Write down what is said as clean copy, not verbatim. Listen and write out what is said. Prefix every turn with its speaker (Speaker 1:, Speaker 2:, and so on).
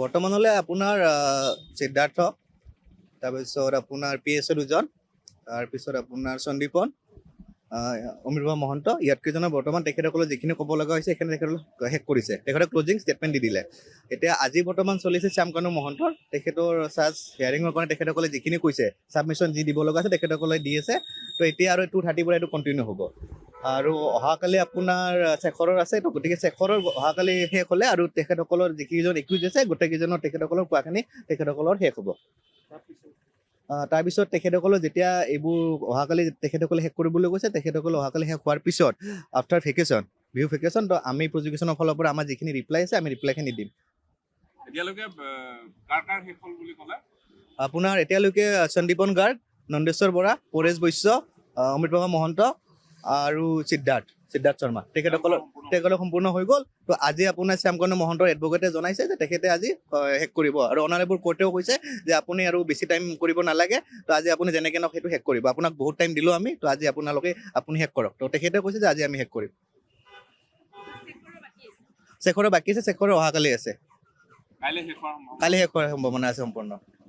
Speaker 1: বৰ্তমানলৈ আপোনাৰ সিদ্ধাৰ্থ, তাৰপিছত আপোনাৰ PSA দুজন, তাৰপিছত আপোনাৰ সন্দীপন, অমৃত মহন্ত, ইয়াতকেইজনৰ বৰ্তমান তেখেতসকলে যিখিনি ক'ব লগা হৈছে সেইখিনি তেখেতসকলে শেষ কৰিছে। তেখেতে ক্লজিং ষ্টেটমেণ্ট দি দিলে। এতিয়া আজি বৰ্তমান চলিছে শ্যামকানু মহন্তৰ, তেখেতৰ চাৰ্জ হিয়াৰিঙৰ কাৰণে তেখেতসকলে যিখিনি কৈছে ছাবমিশ্যন যি দিব লগা আছে তেখেতসকলে দি আছে। তো এতিয়া আৰু 2:30 পৰা এইটো কণ্টিনিউ হ'ব। আৰু অহাকালি আপোনাৰ শেখৰৰ আছে, তো গতিকে শেখৰৰ অহাকালি শেষ হ'লে আৰু তেখেতসকলৰ যিকেইজন একিউজ আছে গোটেইকেইজনৰ তেখেতসকলৰ কোৱাখিনি তেখেতসকলৰ শেষ হ'ব। তাৰপিছত তেখেতসকলৰ যেতিয়া এইবোৰ অহাকালি তেখেতসকলে শেষ কৰিবলৈ কৈছে, তেখেতসকলে অহাকালি শেষ হোৱাৰ পিছত আফটাৰ ভেকেশ্যন, বিহু ভেকেশ্যন, তো আমি প্ৰজিকিউশ্যনৰ ফালৰ পৰা আমাৰ যিখিনি ৰিপ্লাই আছে আমি ৰিপ্লাইখিনি দিম।
Speaker 2: এতিয়ালৈকে কাৰ কাৰ শেষ হ'ল বুলি ক'লে?
Speaker 1: আপোনাৰ এতিয়ালৈকে সন্দীপন গাৰ্গ, নন্দেশ্বৰ বৰা, পৰেশ বৈশ্য, অমৃত মহন্ত আৰু সিদ্ধাৰ্থ শৰ্মা তেখেতসকলৰ সম্পূৰ্ণ হৈ গ'ল। তো আজি আপোনাৰ শ্যামকানু মহন্তৰ এডভকেটে জনাইছে যে তেখেতে আজি শেষ কৰিব। আৰু অনাৰেবল কোৰ্টেও কৈছে যে আপুনি আৰু বেছি টাইম কৰিব নালাগে, তো আজি আপুনি যেনেকৈ নহওক সেইটো শেষ কৰিব। আপোনাক বহুত টাইম দিলোঁ আমি, তো আজি আপুনি শেষ কৰক। তো তেখেতে কৈছে যে আজি আমি শেষ কৰিম। শেখৰৰ বাকী আছে, শেখৰৰ অহাকালি আছে।
Speaker 2: কাইলৈ শেষ হোৱাৰ সম্ভাৱনা?
Speaker 1: কালি শেষ হোৱাৰ সম্ভাৱনা আছে সম্পূৰ্ণ।